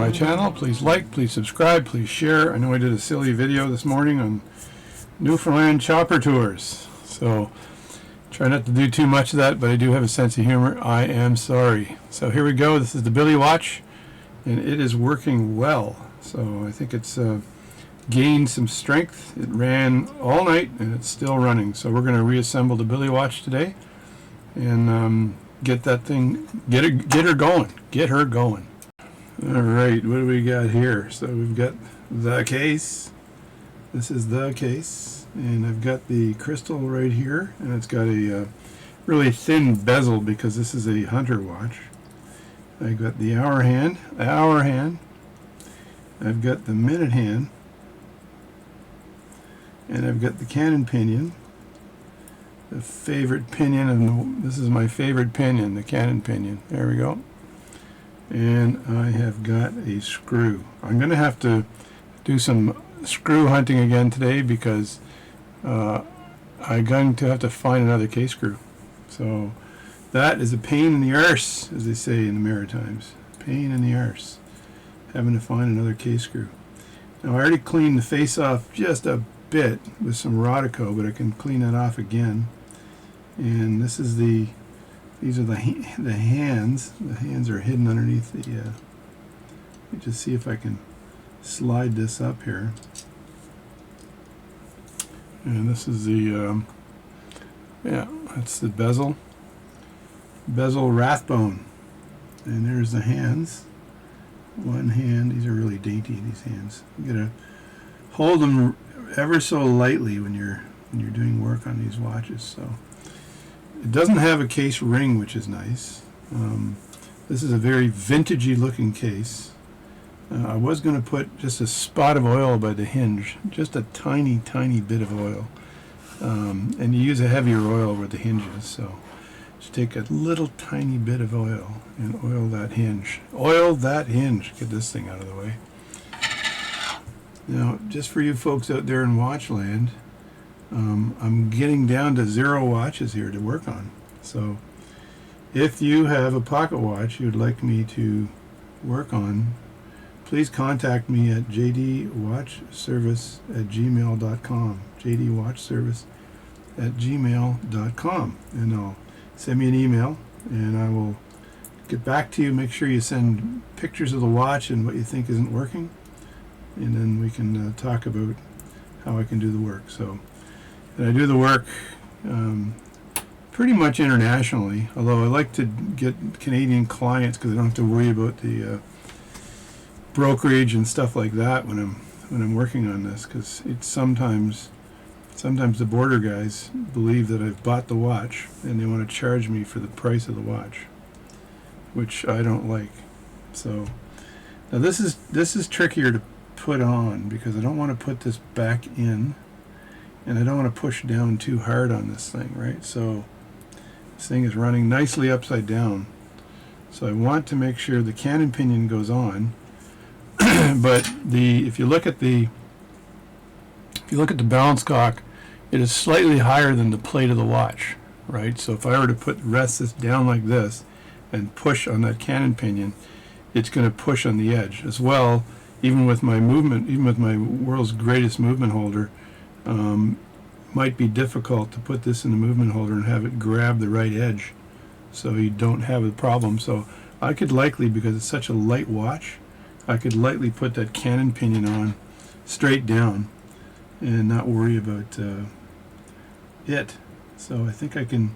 my channel, please like, please subscribe, please share. I know I did a silly video this morning on Newfoundland chopper tours, so try not to do too much of that, but I do have a sense of humor. I am sorry. So here we go. This is the Billy watch, and it is working well. So I think it's gained some strength. It ran all night and it's still running. So we're going to reassemble the Billy watch today and get that thing, get her going. All right, what do we got here? So we've got the case. This is the case, and I've got the crystal right here, and it's got a really thin bezel because this is a hunter watch. I've got the hour hand. I've got the minute hand, and I've got the cannon pinion. The favorite pinion, and this is my favorite pinion, the cannon pinion. There we go. And I have got a screw. I'm going to have to do some screw hunting again today because I'm going to have to find another case screw. So that is a pain in the arse, as they say in the Maritimes. Pain in the arse, having to find another case screw. Now I already cleaned the face off just a bit with some Rodico, but I can clean that off again. And this is these are the hands. The hands are hidden underneath the. Let me just see if I can slide this up here. And this is the that's the bezel Rathbone. And there's the hands. One hand. These are really dainty, these hands. You gotta hold them ever so lightly when you're doing work on these watches. So it doesn't have a case ring, which is nice. This is a very vintagey looking case. I was going to put just a spot of oil by the hinge, just a tiny bit of oil, and you use a heavier oil where the hinge is. So just take a little tiny bit of oil and oil that hinge. Get this thing out of the way. Now, just for you folks out there in Watchland, I'm getting down to 0 watches here to work on. So if you have a pocket watch you'd like me to work on, please contact me at jdwatchservice@gmail.com, jdwatchservice@gmail.com, and I'll send me an email and I will get back to you. Make sure you send pictures of the watch and what you think isn't working, and then we can talk about how I can do the work. So, and I do the work pretty much internationally, although I like to get Canadian clients because I don't have to worry about the brokerage and stuff like that when I'm working on this, because it's sometimes the border guys believe that I've bought the watch and they want to charge me for the price of the watch, which I don't like. So now this is trickier to put on because I don't want to put this back in and I don't want to push down too hard on this thing, right? So this thing is running nicely upside down, so I want to make sure the cannon pinion goes on. But if you look at the balance cock, it is slightly higher than the plate of the watch, right? So if I were to rest this down like this and push on that cannon pinion, it's going to push on the edge as well. Even with my world's greatest movement holder, might be difficult to put this in the movement holder and have it grab the right edge, so you don't have a problem. So I could likely, because it's such a light watch, I could lightly put that cannon pinion on straight down and not worry about it. So I think I can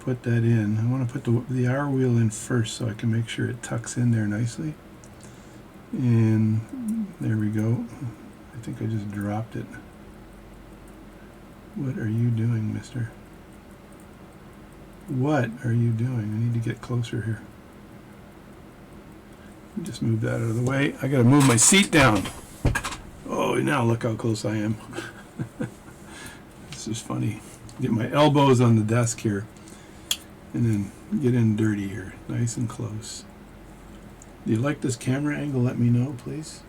put that in. I want to put the hour wheel in first so I can make sure it tucks in there nicely. And there we go. I think I just dropped it. What are you doing, mister? What are you doing? I need to get closer here. Just move that out of the way. I gotta move my seat down. Oh, now look how close I am. This is funny. Get my elbows on the desk here and then get in dirty here, nice and close. Do you like this camera angle? Let me know, please.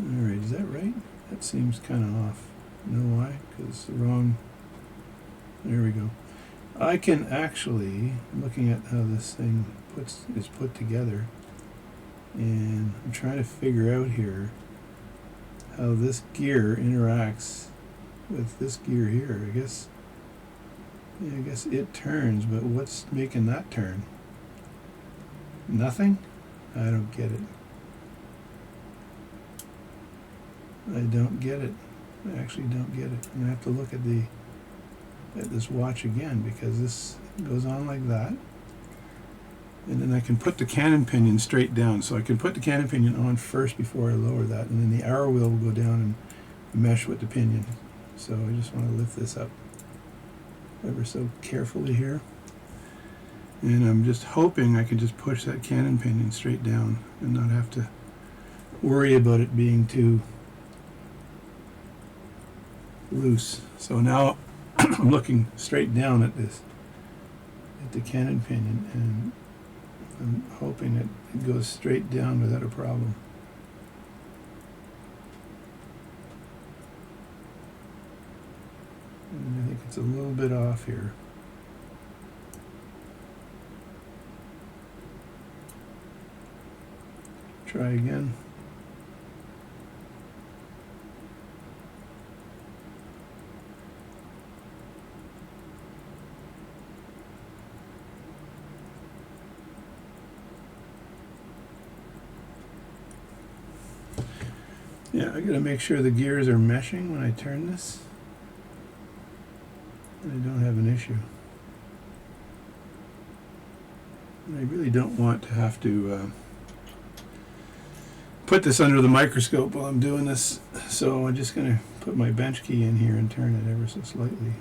Alright, is that right? That seems kind of off. You know why? Because it's the wrong... There we go. I can actually, looking at how this thing is put together. And I'm trying to figure out here how this gear interacts with this gear here. I guess it turns, but what's making that turn? Nothing? I don't get it. I don't get it. I actually don't get it. I'm gonna have to look at this watch again, because this goes on like that. And then I can put the cannon pinion straight down. So I can put the cannon pinion on first before I lower that, and then the arrow wheel will go down and mesh with the pinion. So I just want to lift this up ever so carefully here. And I'm just hoping I can just push that cannon pinion straight down and not have to worry about it being too loose. So now I'm looking straight down at the cannon pinion, and I'm hoping that it goes straight down without a problem. And I think it's a little bit off here. Try again. Yeah, I gotta make sure the gears are meshing when I turn this. I don't have an issue. And I really don't want to have to put this under the microscope while I'm doing this, so I'm just going to put my bench key in here and turn it ever so slightly.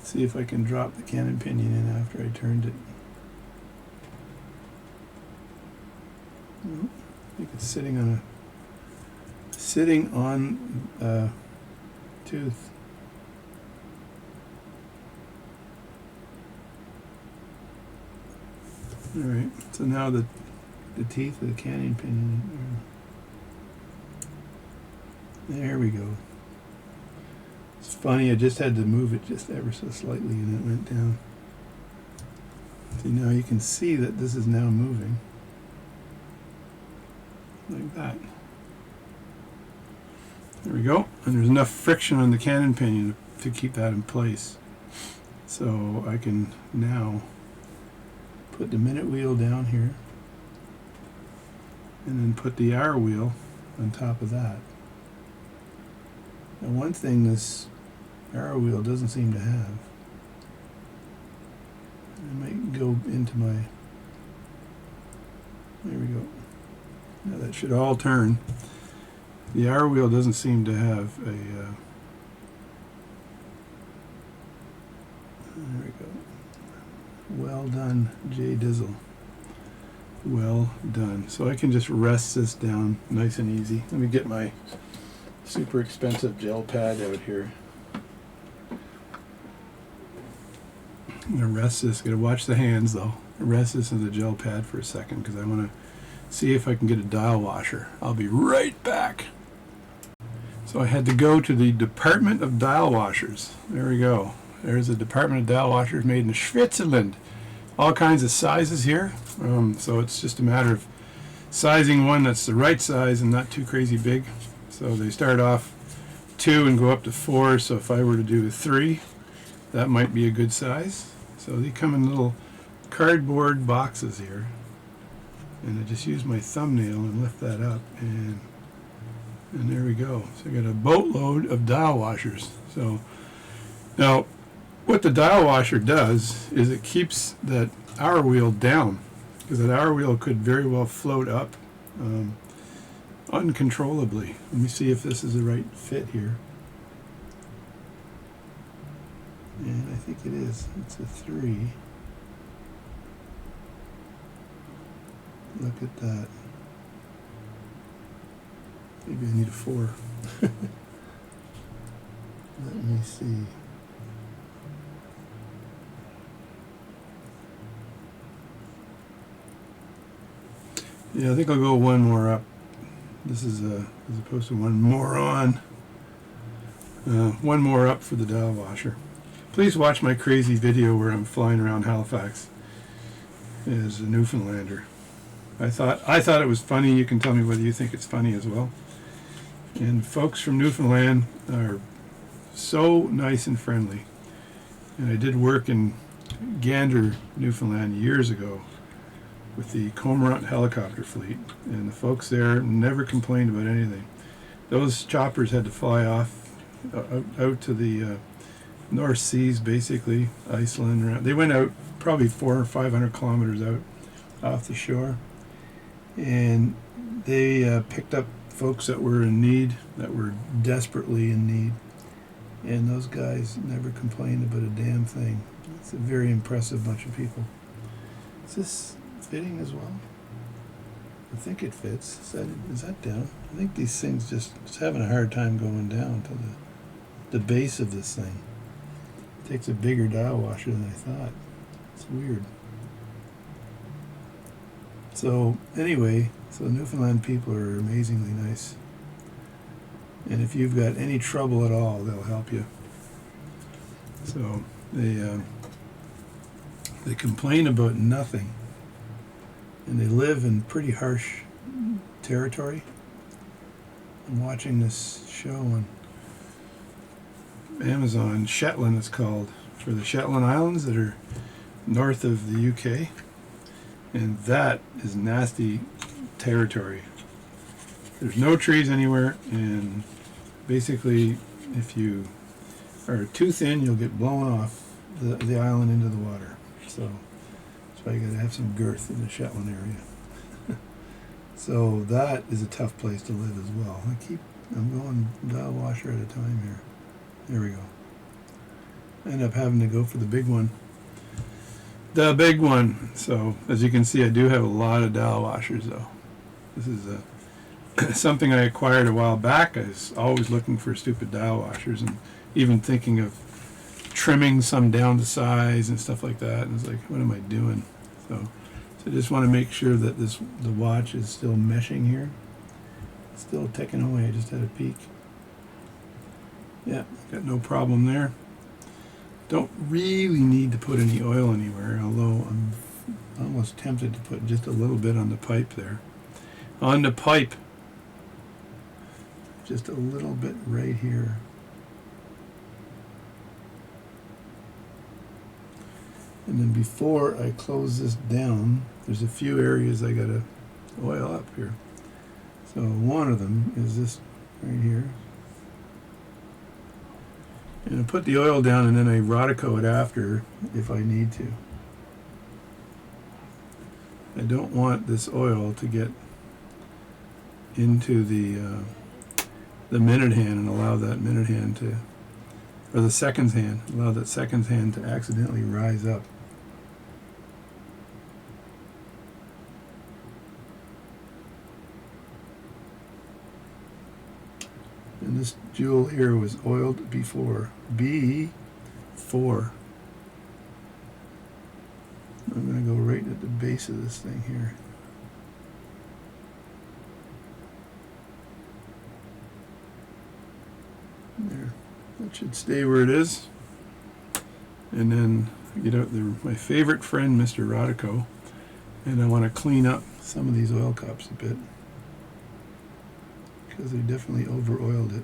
See if I can drop the cannon pinion in after I turned it. I think it's sitting on a tooth. All right, so now the teeth of the cannon pinion. There we go. It's funny, I just had to move it just ever so slightly and it went down. See, now you can see that this is now moving. Like that. There we go. And there's enough friction on the cannon pinion to keep that in place. So I can now put the minute wheel down here and then put the hour wheel on top of that. Now, one thing this arrow wheel doesn't seem to have, I might go into my, there we go. Now that should all turn. The arrow wheel doesn't seem to have a, there we go. Well done, J Dizzle. Well done. So I can just rest this down nice and easy. Let me get my super expensive gel pad out here. I'm going to rest this. Got to watch the hands though. Rest this in the gel pad for a second because I want to see if I can get a dial washer. I'll be right back. So I had to go to the Department of Dial Washers. There we go. There's a Department of Dial Washers made in Switzerland. All kinds of sizes here. So it's just a matter of sizing one that's the right size and not too crazy big. So they start off 2 and go up to 4. So if I were to do a 3, that might be a good size. So they come in little cardboard boxes here. And I just use my thumbnail and lift that up, and there we go. So I got a boatload of dial washers. So now what the dial washer does is it keeps that hour wheel down, because that hour wheel could very well float up uncontrollably. Let me see if this is the right fit here. And I think it is. It's a 3. Look at that. Maybe I need a 4. Let me see. Yeah, I think I'll go one more up. This is as opposed to one more on. One more up for the dial washer. Please watch my crazy video where I'm flying around Halifax as a Newfoundlander. I thought it was funny. You can tell me whether you think it's funny as well. And folks from Newfoundland are so nice and friendly. And I did work in Gander, Newfoundland years ago with the Cormorant helicopter fleet, and the folks there never complained about anything. Those choppers had to fly off out to the North Seas, basically, Iceland. Around. They went out probably 400 or 500 kilometers out off the shore, and they picked up folks that were in need, that were desperately in need, and those guys never complained about a damn thing. It's a very impressive bunch of people. Is this fitting as well? I think it fits. Is that down? I think these things just having a hard time going down to the base of this thing. It takes a bigger dial washer than I thought. It's weird. So anyway, so Newfoundland people are amazingly nice. And if you've got any trouble at all, they'll help you. So they complain about nothing. And they live in pretty harsh territory. I'm watching this show on Amazon, Shetland it's called, for the Shetland Islands that are north of the UK. And that is nasty territory. There's no trees anywhere, and basically if you are too thin, you'll get blown off the island into the water. So you got to have some girth in the Shetland area. So that is a tough place to live as well. I'm going dial washer at a time here. There we go. I end up having to go for the big one. The big one. So as you can see, I do have a lot of dial washers though. This is something I acquired a while back. I was always looking for stupid dial washers and even thinking of trimming some down to size and stuff like that. And it's like, what am I doing? So I just want to make sure that the watch is still meshing here. It's still ticking away. I just had a peek. Yeah, got no problem there. Don't really need to put any oil anywhere, although I'm almost tempted to put just a little bit on the pipe there. On the pipe. Just a little bit right here. And then before I close this down, there's a few areas I gotta oil up here. So one of them is this right here. And I put the oil down and then I Rodico it after if I need to. I don't want this oil to get into the minute hand and allow that minute hand to, or the seconds hand, allow that seconds hand to accidentally rise up. And this jewel here was oiled before. B4. I'm going to go right at the base of this thing here. There. That should stay where it is. And then I get out my favorite friend, Mr. Rodico, and I want to clean up some of these oil cups a bit, because they definitely over-oiled it.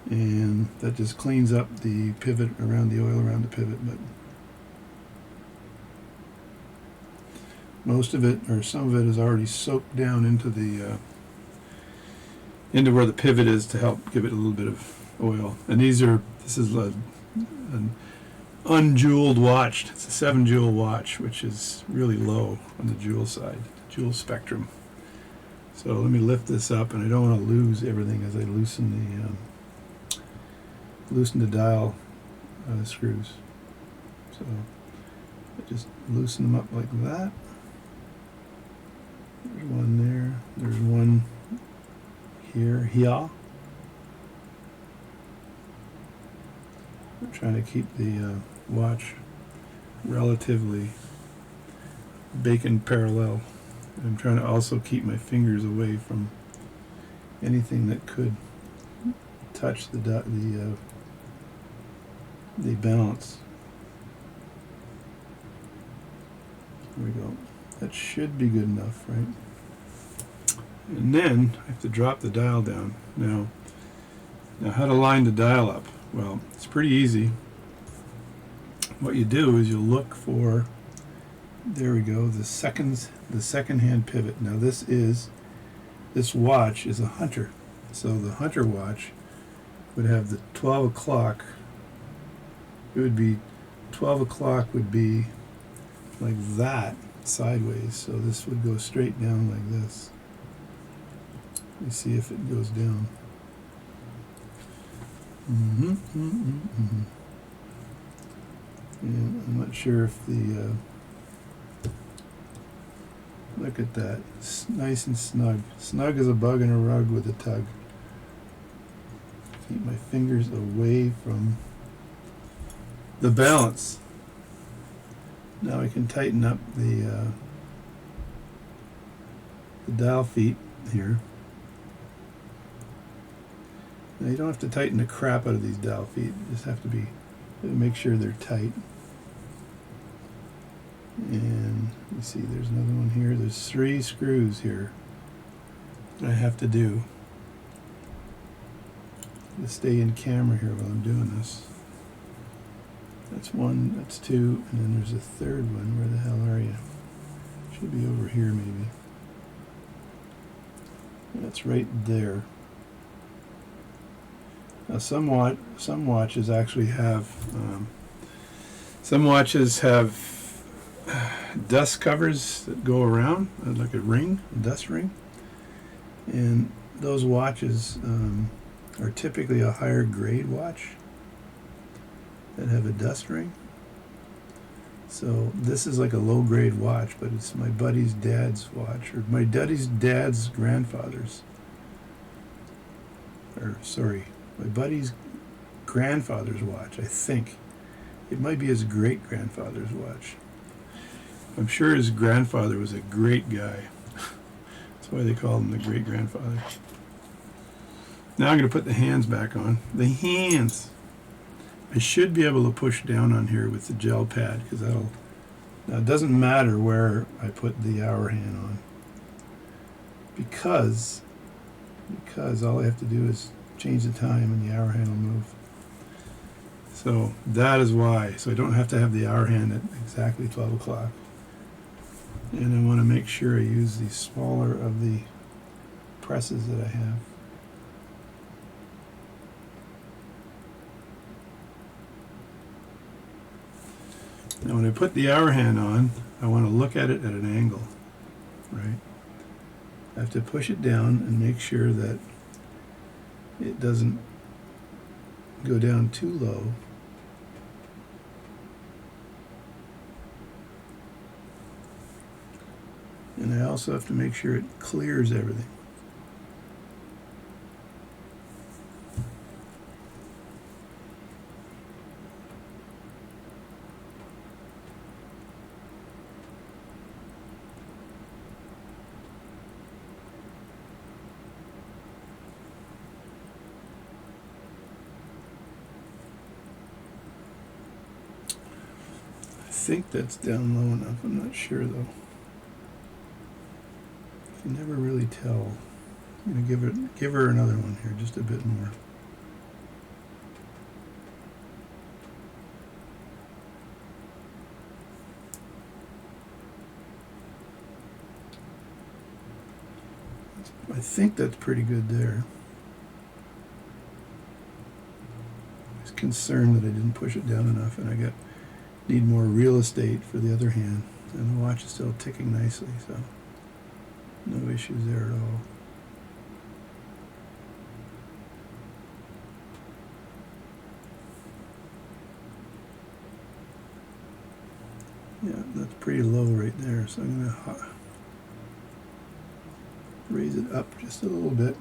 And that just cleans up the pivot around the oil around the pivot, but most of it, or some of it, is already soaked down into the into where the pivot is to help give it a little bit of oil. And this is an unjeweled watch. It's a 7-jewel watch, which is really low on the jewel side, jewel spectrum. So let me lift this up, and I don't want to lose everything as I loosen the dial screws. So I just loosen them up like that. There's one there. There's one here. I'm trying to keep the watch relatively bacon parallel. I'm trying to also keep my fingers away from anything that could touch the the balance. There we go. That should be good enough, right? And then I have to drop the dial down. Now how to line the dial up? Well, it's pretty easy. What you do is you look for, there we go, the second hand pivot. Now this watch is a Hunter. So the Hunter watch would have the 12 o'clock. It would be 12 o'clock would be like that, sideways. So this would go straight down like this. Let me see if it goes down. And I'm not sure if the look at that, it's nice and snug. Snug as a bug in a rug with a tug. Keep my fingers away from the balance. Now I can tighten up the dial feet here. Now you don't have to tighten the crap out of these dial feet. You just have to make sure they're tight. And you see there's another one here. There's 3 screws here that I have to do to stay in camera here while I'm doing this. That's 1, that's 2, and then there's a 3rd one. Where the hell are you? Should be over here maybe. That's right there. Now some watches actually have dust covers that go around, like a dust ring, and those watches are typically a higher grade watch that have a dust ring. So this is like a low grade watch, but it's my buddy's dad's watch, or my daddy's dad's grandfather's, or sorry, my buddy's grandfather's watch, I think. It might be his great-grandfather's watch. I'm sure his grandfather was a great guy. That's why they called him the great-grandfather. Now I'm going to put the hands back on. The hands! I should be able to push down on here with the gel pad, because now it doesn't matter where I put the hour hand on. Because all I have to do is change the time and the hour hand will move. So that is why. So I don't have to have the hour hand at exactly 12 o'clock. And I want to make sure I use the smaller of the presses that I have. Now when I put the hour hand on, I want to look at it at an angle, right? I have to push it down and make sure that it doesn't go down too low. And I also have to make sure it clears everything. I think that's down low enough. I'm not sure though. You can never really tell. I'm gonna give her another one here, just a bit more. I think that's pretty good there. I was concerned that I didn't push it down enough, and I need more real estate for the other hand. And the watch is still ticking nicely, so no issues there at all. Yeah, that's pretty low right there, so I'm going to raise it up just a little bit.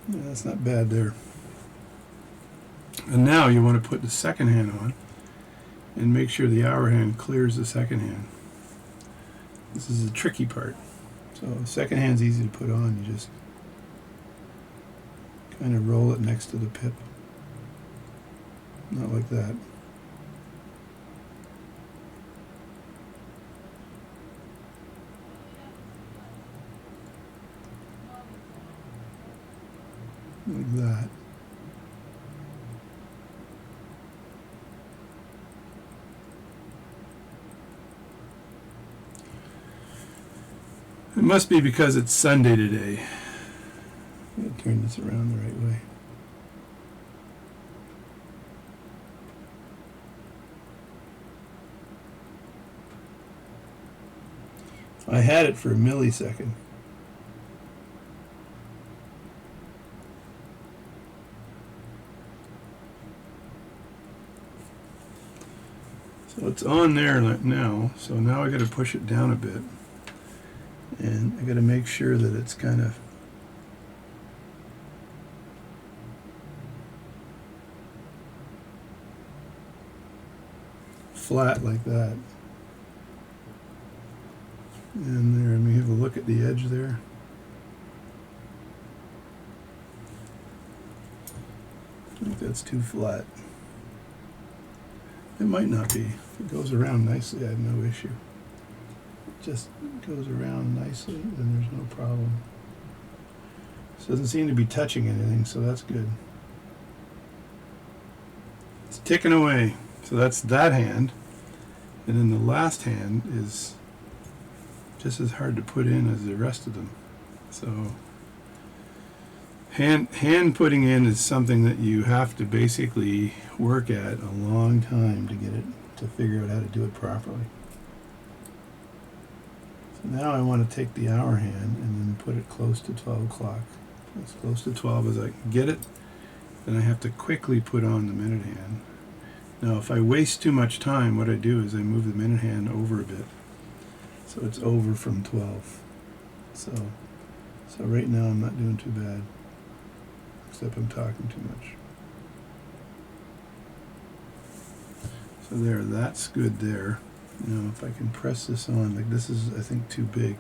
Yeah, that's not bad there. And now you want to put the second hand on and make sure the hour hand clears the second hand. This is the tricky part. So the second hand's easy to put on. You just kind of roll it next to the pip. not like that. Like that. It must be because it's Sunday today. I'm going to turn this around the right way. I had it for a millisecond. So it's on there now, so now I got to push it down a bit. And I got to make sure that it's kind of flat like that. And there, let me have a look at the edge there. I think that's too flat. It might not be. If it goes around nicely, I have no issue. It just goes around nicely, then there's no problem. This doesn't seem to be touching anything, so that's good. It's ticking away. So that's that hand. And then the last hand is just as hard to put in as the rest of them. So hand putting in is something that you have to basically work at a long time to get it, to figure out how to do it properly. So now I want to take the hour hand and then put it close to 12 o'clock. As close to 12 as I can get it. Then I have to quickly put on the minute hand. Now if I waste too much time, what I do is I move the minute hand over a bit. So it's over from 12. So right now I'm not doing too bad. Except I'm talking too much. So there, that's good there. Now if I can press this on, like this is I think too big.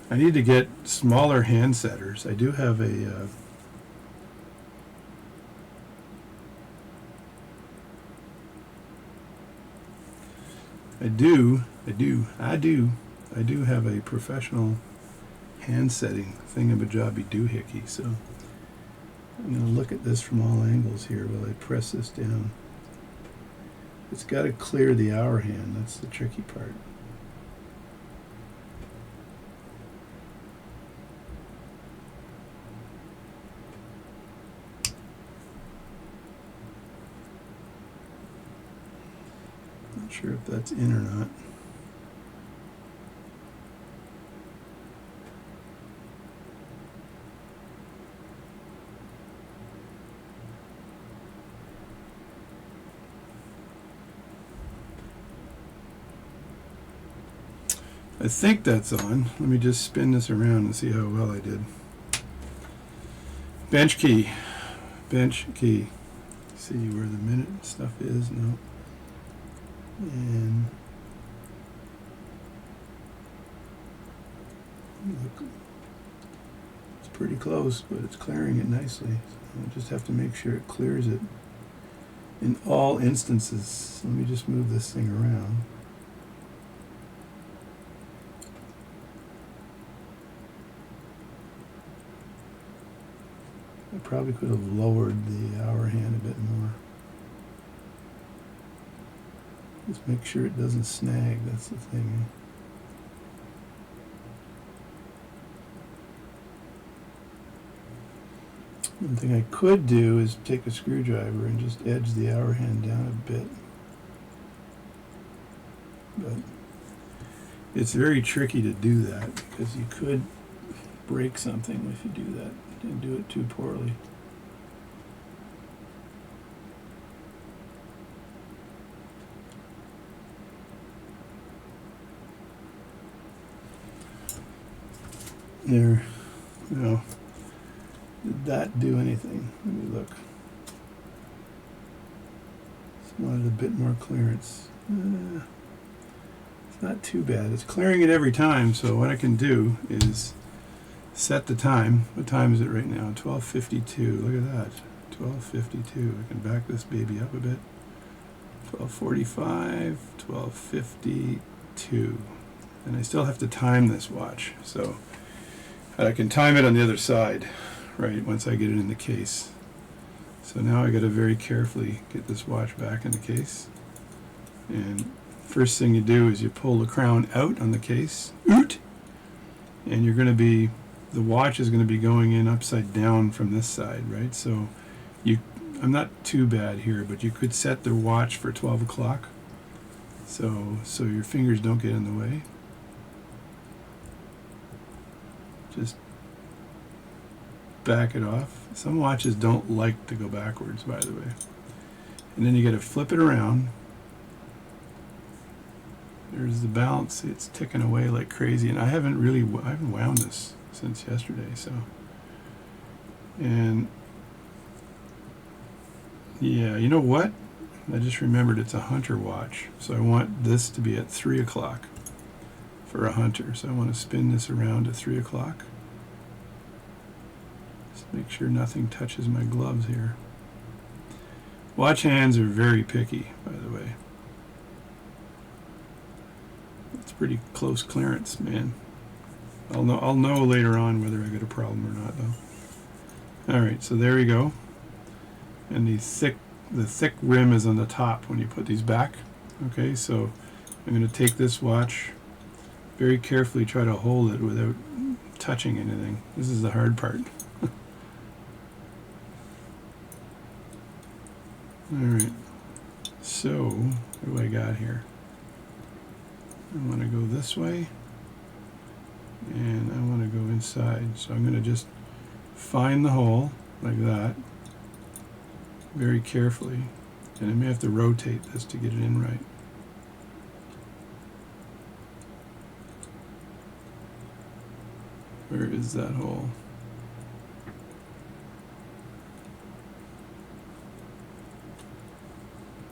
I need to get smaller hand setters. I do have a I do have a professional hand setting thingamajobby doohickey, so I'm going to look at this from all angles here while I press this down. It's got to clear the hour hand, that's the tricky part. Not sure if that's in or not. I think that's on. Let me just spin this around and see how well I did. Bench key. Bench key. See where the minute stuff is? No. And look, it's pretty close, but it's clearing it nicely. So I just have to make sure it clears it in all instances. Let me just move this thing around. I probably could have lowered the hour hand a bit more. Just make sure it doesn't snag, that's the thing. One thing I could do is take a screwdriver and just edge the hour hand down a bit. But it's very tricky to do that because you could break something if you do that and do it too poorly. There, no. Did that do anything? Let me look. Just wanted a bit more clearance. It's not too bad. It's clearing it every time, so what I can do is set the time. What time is it right now? 12:52. Look at that. 12:52. I can back this baby up a bit. 12:45, 12:52. And I still have to time this watch, so I can time it on the other side, right, once I get it in the case. So now I got to very carefully get this watch back in the case. And first thing you do is you pull the crown out on the case, and you're going to be, the watch is going to be going in upside down from this side, right? So I'm not too bad here, but you could set the watch for 12 o'clock, so your fingers don't get in the way. Just back it off. Some watches don't like to go backwards, by the way. And then you got to flip it around. There's the balance. It's ticking away like crazy, and I haven't wound this since yesterday. So, and yeah, you know what? I just remembered it's a hunter watch, so I want this to be at 3 o'clock for a hunter. So I want to spin this around at 3 o'clock. Just make sure nothing touches my gloves here. Watch hands are very picky, by the way. It's pretty close clearance, man. I'll know later on whether I got a problem or not, though. All right, so there we go. And the thick rim is on the top when you put these back. Okay, so I'm going to take this watch, very carefully try to hold it without touching anything. This is the hard part. All right, so what do I got here? I want to go this way, and I want to go inside. So I'm going to just find the hole like that, very carefully, and I may have to rotate this to get it in right. Where is that hole?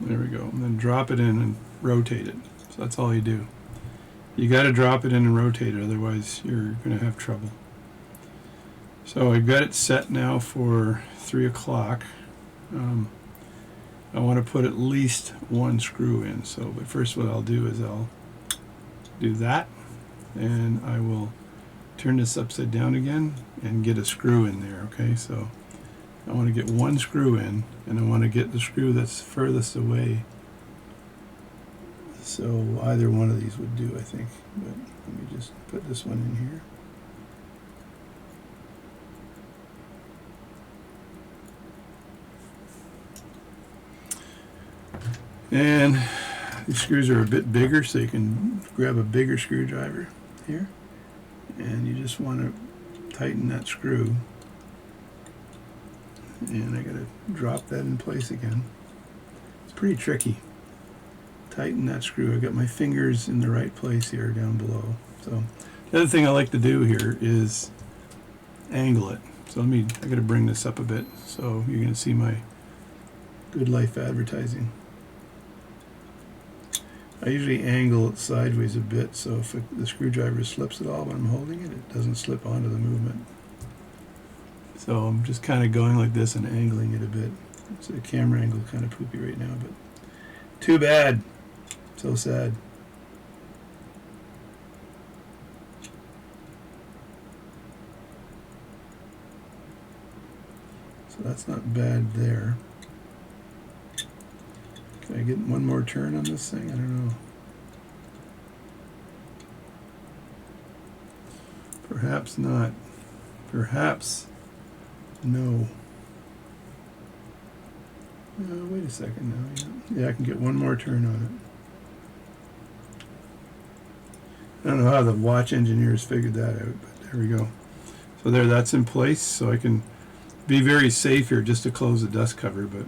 There we go. And then drop it in and rotate it. So that's all you do. You got to drop it in and rotate it, otherwise you're going to have trouble. So I've got it set now for 3 o'clock. I want to put at least one screw in. So, but first what I'll do is I'll do that, and I will turn this upside down again and get a screw in there. Okay, so I want to get one screw in, and I want to get the screw that's furthest away. So either one of these would do, I think. But let me just put this one in here. And these screws are a bit bigger, so you can grab a bigger screwdriver here. And you just want to tighten that screw. And I got to drop that in place again. It's pretty tricky. Tighten that screw. I got my fingers in the right place here down below. So the other thing I like to do here is angle it. So I got to bring this up a bit so you're going to see my Good Life advertising. I usually angle it sideways a bit, so if the screwdriver slips at all when I'm holding it, it doesn't slip onto the movement. So I'm just kind of going like this and angling it a bit. So the camera angle kind of poopy right now, but too bad. So sad. So that's not bad there. Can I get one more turn on this thing? I don't know. Perhaps not. Perhaps no. Wait a second now. Yeah, I can get one more turn on it. I don't know how the watch engineers figured that out, but there we go. So there, that's in place, so I can be very safe here just to close the dust cover, but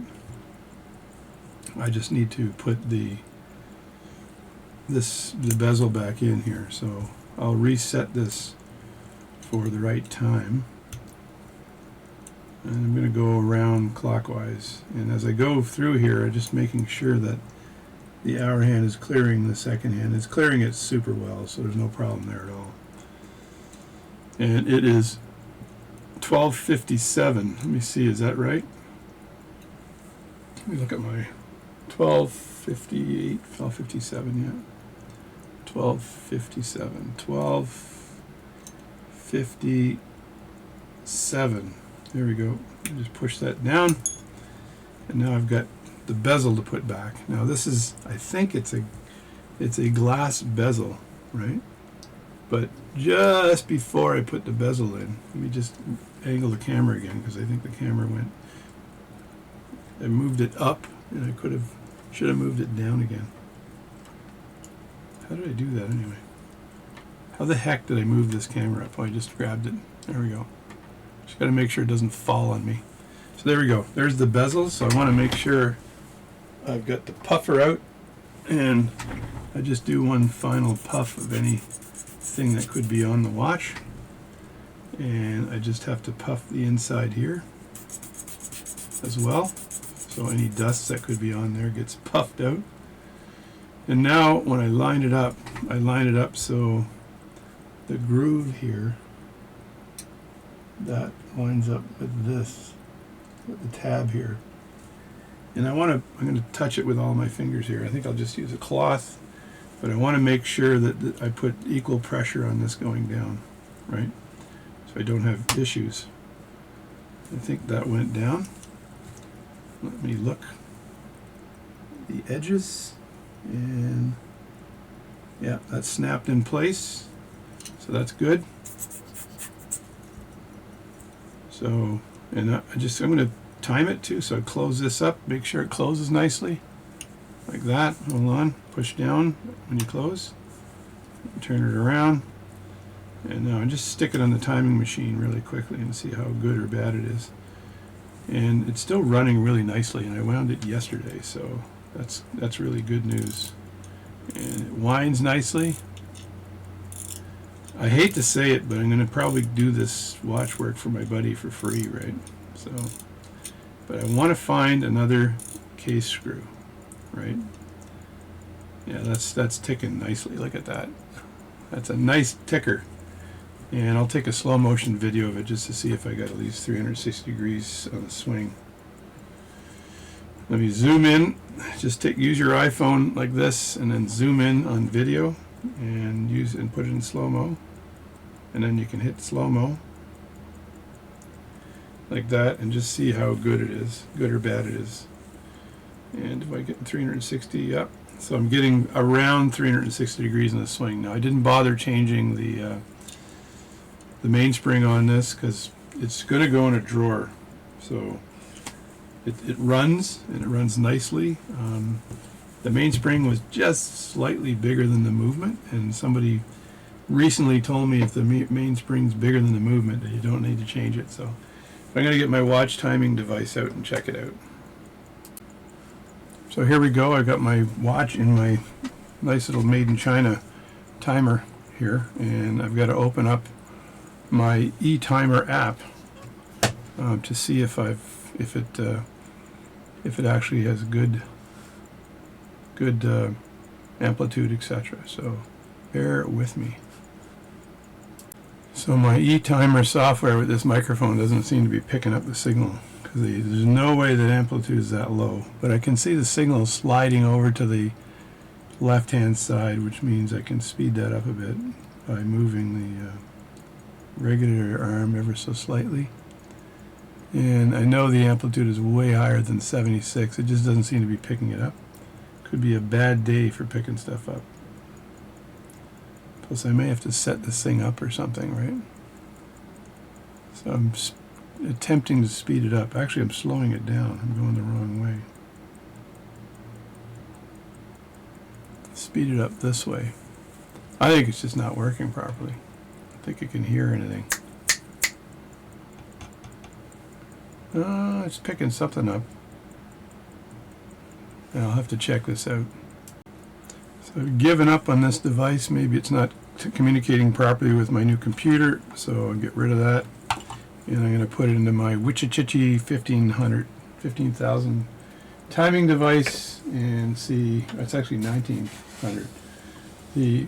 I just need to put the bezel back in here. So I'll reset this for the right time. And I'm going to go around clockwise. And as I go through here, I'm just making sure that the hour hand is clearing the second hand. It's clearing it super well, so there's no problem there at all. And it is 12:57. Let me see, is that right? Let me look at my 1258, 1257, yeah. 1257, 1257. There we go. Just push that down, and now I've got the bezel to put back. Now this is, I think it's a glass bezel, right? But just before I put the bezel in, let me just angle the camera again, because I think the camera went, I moved it up, and I should have moved it down again. How did I do that anyway? How the heck did I move this camera up? Oh, I just grabbed it. There we go. Just got to make sure it doesn't fall on me. So there we go. There's the bezel. So I want to make sure I've got the puffer out, and I just do one final puff of anything that could be on the watch. And I just have to puff the inside here as well. So any dust that could be on there gets puffed out. And now when I line it up so the groove here, that lines up with this, with the tab here. And I'm going to touch it with all my fingers here. I think I'll just use a cloth, but I want to make sure that I put equal pressure on this going down, right? So I don't have issues. I think that went down. Let me look. The edges, and yeah, that's snapped in place. So that's good. So, and I'm going to time it too. So I close this up, make sure it closes nicely, like that. Hold on, push down when you close, turn it around, and now I just stick it on the timing machine really quickly and see how good or bad it is. And it's still running really nicely, and I wound it yesterday, so that's really good news. And it winds nicely. I hate to say it, but I'm going to probably do this watch work for my buddy for free, right? So, but I want to find another case screw, right? Yeah, that's ticking nicely. Look at that. That's a nice ticker. And I'll take a slow motion video of it just to see if I got at least 360 degrees on the swing. Let me zoom in. Just use your iPhone like this, and then zoom in on video, and put it in slow-mo. And then you can hit slow-mo like that, and just see how good it is, good or bad it is. And if I get 360, yep. So I'm getting around 360 degrees in the swing. Now I didn't bother changing the mainspring on this because it's going to go in a drawer. So it runs, and it runs nicely. The mainspring was just slightly bigger than the movement, and somebody recently told me if the mainspring's bigger than the movement, that you don't need to change it. So I'm going to get my watch timing device out and check it out. So here we go. I got my watch in my nice little made in China timer here, and I've got to open up my e-timer app to see if it actually has good amplitude, etc. So bear with me. So my e-timer software with this microphone doesn't seem to be picking up the signal, because there's no way that amplitude is that low. But I can see the signal sliding over to the left-hand side, which means I can speed that up a bit by moving the regulator arm ever so slightly. And I know the amplitude is way higher than 76. It just doesn't seem to be picking it up. Could be a bad day for picking stuff up. Plus I may have to set this thing up or something, right? So I'm attempting to speed it up. Actually, I'm slowing it down. I'm going the wrong way. Speed it up this way. I think it's just not working properly. I think it can hear anything. It's picking something up. And I'll have to check this out. So I've given up on this device. Maybe it's not communicating properly with my new computer, so I'll get rid of that. And I'm going to put it into my Wichichichi 15,000 timing device and see. It's actually 1900. The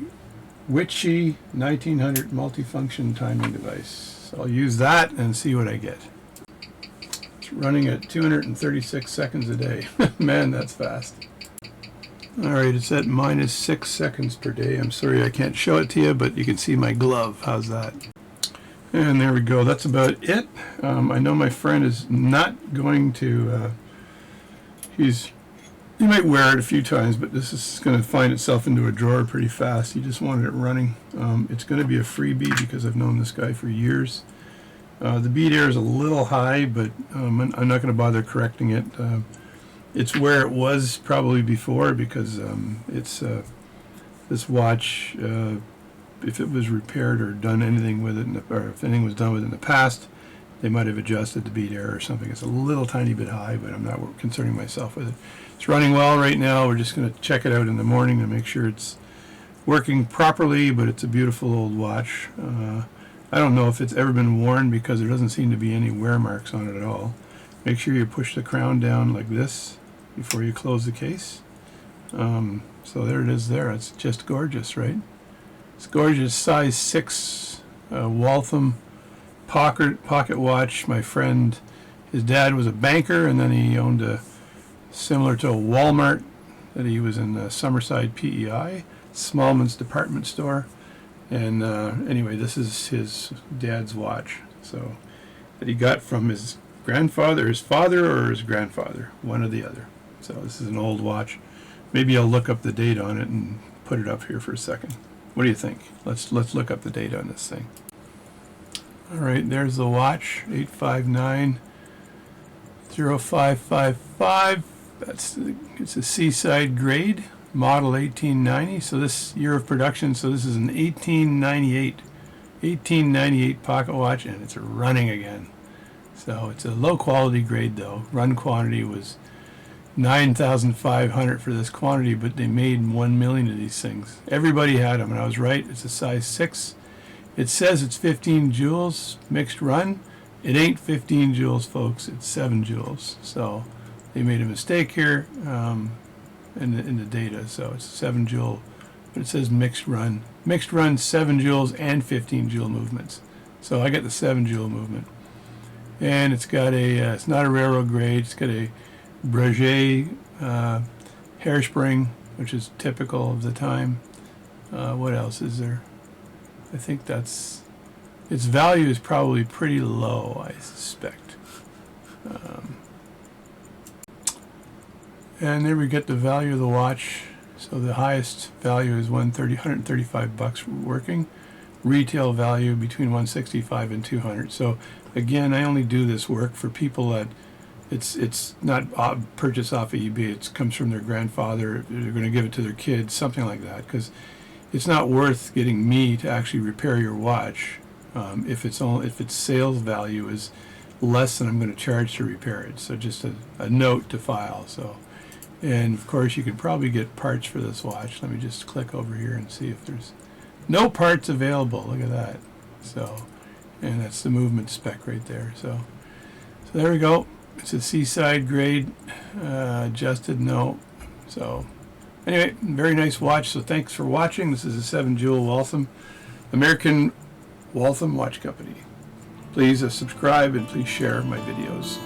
Witchy 1900 multifunction timing device. So I'll use that and see what I get. It's running at 236 seconds a day. Man, that's fast. Alright, it's at minus 6 seconds per day. I'm sorry I can't show it to you, but you can see my glove. How's that? And there we go. That's about it. I know my friend is not going to... He might wear it a few times, but this is going to find itself into a drawer pretty fast. He just wanted it running. It's going to be a freebie because I've known this guy for years. The bead error is a little high, but I'm not going to bother correcting it. It's where it was probably before because it's this watch, if it was repaired or done anything with it, or if anything was done with it in the past, they might have adjusted the bead error or something. It's a little tiny bit high, but I'm not concerning myself with it. It's running well right now. We're just going to check it out in the morning to make sure it's working properly, but it's a beautiful old watch. I don't know if it's ever been worn because there doesn't seem to be any wear marks on it at all. Make sure you push the crown down like this before you close the case. So there it is there. It's just gorgeous, right? It's gorgeous. Size 6 Waltham pocket watch. My friend, his dad was a banker, and then he owned a similar to a Walmart that he was in Summerside, PEI, Smallman's department store. And anyway, this is his dad's watch. So that he got from his grandfather, his father, or his grandfather, one or the other. So this is an old watch. Maybe I'll look up the date on it and put it up here for a second. What do you think? Let's look up the date on this thing. All right, there's the watch, 859-0555. It's a Seaside grade, model 1890. So this year of production, so this is an 1898 pocket watch, and it's running again. So it's a low quality grade though. Run quantity was 9,500 for this quantity, but they made 1 million of these things. Everybody had them, and I was right. It's a size 6. It says it's 15 joules mixed run. It ain't 15 joules, folks. It's 7 joules. So they made a mistake here in the data. So it's 7 joule, but it says mixed run. Mixed run, 7 joules and 15 joule movements. So I got the 7 joule movement. And it's got a, it's not a railroad grade. It's got a Breguet hairspring, which is typical of the time. What else is there? I think that's, its value is probably pretty low, I suspect. And there we get the value of the watch. So the highest value is $135 working. Retail value between $165 and $200. So again, I only do this work for people that it's not purchased off of eBay. It comes from their grandfather. They're going to give it to their kids, something like that, because it's not worth getting me to actually repair your watch if its sales value is less than I'm going to charge to repair it. So just a note to file. So, and of course you can probably get parts for this watch. Let me just click over here and see if there's no parts available. Look at that. So, and that's the movement spec right there. So there we go. It's a Seaside grade, adjusted, no. So anyway, very nice watch. So thanks for watching. This is a 7 joule Waltham, American Waltham Watch Company. Please subscribe and please share my videos.